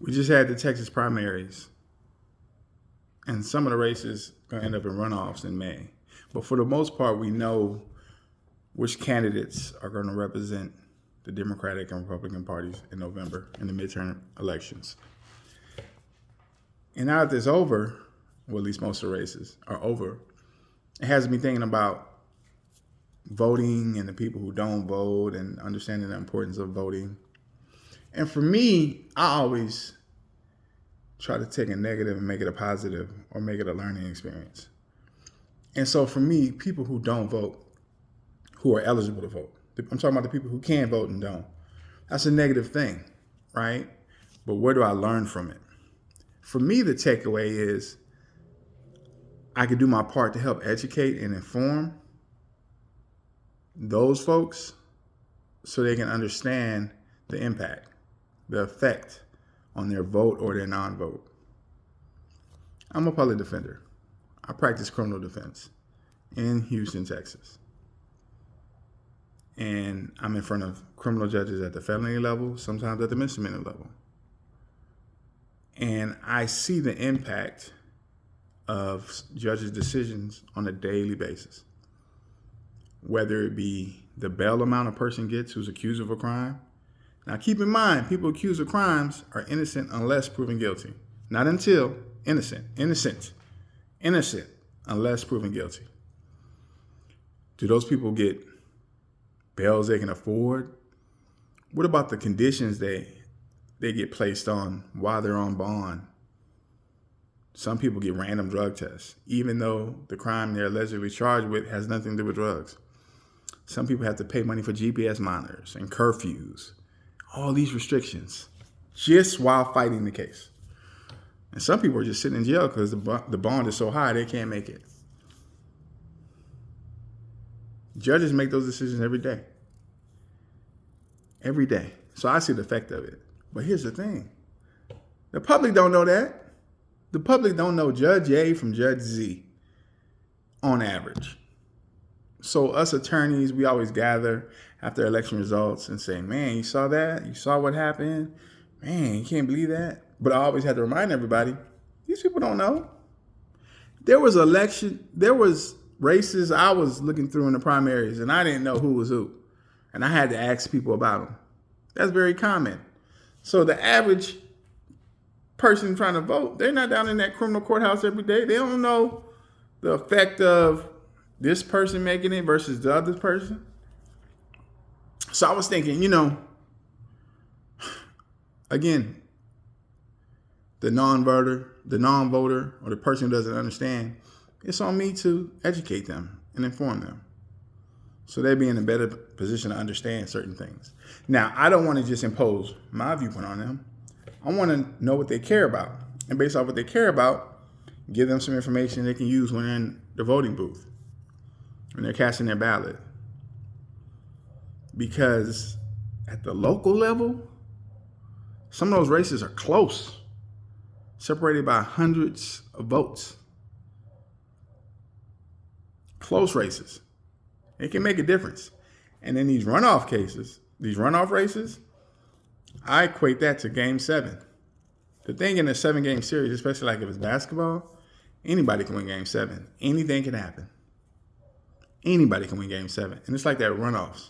We just had the Texas primaries, and some of the races are going to end up in runoffs in May. But for the most part, we know which candidates are going to represent the Democratic and Republican parties in November in the midterm elections. And now that it's over, well, at least most of the races are over, it has me thinking about voting and the people who don't vote and understanding the importance of voting. And for me, I always try to take a negative and make it a positive or make it a learning experience. And so for me, people who don't vote, who are eligible to vote, I'm talking about the people who can vote and don't. That's a negative thing, right? But where do I learn from it? For me, the takeaway is I could do my part to help educate and inform those folks so they can understand the impact, the effect on their vote or their non-vote. I'm a public defender. I practice criminal defense in Houston, Texas. And I'm in front of criminal judges at the felony level, sometimes at the misdemeanor level. And I see the impact of judges' decisions on a daily basis. Whether it be the bail amount a person gets who's accused of a crime. Now keep in mind, people accused of crimes are innocent unless proven guilty. Not until innocent unless proven guilty. Do those people get bails they can afford? What about the conditions they get placed on while they're on bond? Some people get random drug tests, even though the crime they're allegedly charged with has nothing to do with drugs. Some people have to pay money for GPS monitors and curfews, all these restrictions, just while fighting the case. And some people are just sitting in jail because the bond is so high they can't make it. Judges make those decisions every day. Every day. So I see the effect of it. But here's the thing. The public don't know that. The public don't know Judge A from Judge Z on average. So us attorneys, we always gather after election results and say, man, you saw that? You saw what happened? Man, you can't believe that. But I always had to remind everybody, these people don't know. There was races I was looking through in the primaries and I didn't know who was who. And I had to ask people about them. That's very common. So the average person trying to vote, they're not down in that criminal courthouse every day. They don't know the effect of this person making it versus the other person. So I was thinking, again, the non-voter, or the person who doesn't understand, it's on me to educate them and inform them so they be in a better position to understand certain things. Now, I don't want to just impose my viewpoint on them. I want to know what they care about. And based off what they care about, give them some information they can use when they're in the voting booth, when they're casting their ballot. Because at the local level, some of those races are close, separated by hundreds of votes. Close races. It can make a difference. And in these runoff races, I equate that to Game 7. The thing in a 7-game series, especially like if it's basketball, anybody can win Game 7. Anything can happen. Anybody can win Game 7. And it's like that runoffs.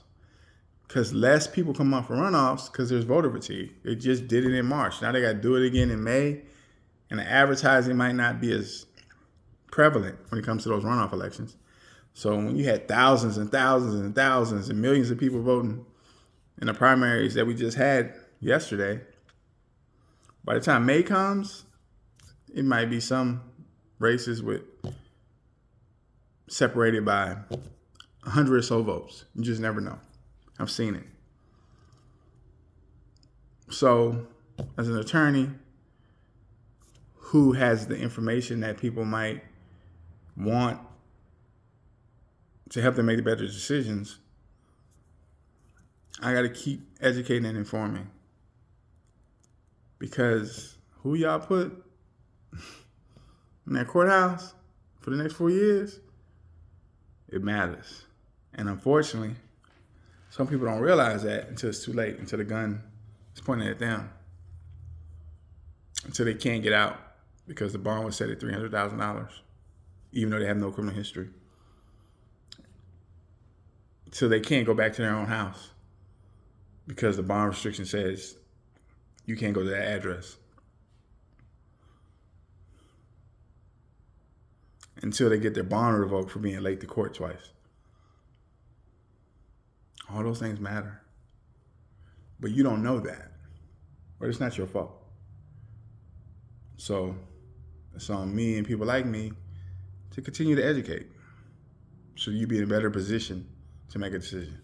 Because less people come off for runoffs because there's voter fatigue. They just did it in March. Now they got to do it again in May. And the advertising might not be as prevalent when it comes to those runoff elections. So when you had thousands and thousands and thousands and millions of people voting in the primaries that we just had yesterday, by the time May comes, it might be some races with separated by 100 or so votes. You just never know. I've seen it. So as an attorney who has the information that people might want to help them make better decisions, I got to keep educating and informing. Because who y'all put in that courthouse for the next 4 years, it matters. And unfortunately, some people don't realize that until it's too late, until the gun is pointed at them. until they can't get out because the bond was set at $300,000, even though they have no criminal history. Until they can't go back to their own house because the bond restriction says you can't go to that address. Until they get their bond revoked for being late to court twice. All those things matter. But you don't know that. Or it's not your fault. So it's on me and people like me to continue to educate so you be in a better position to make a decision.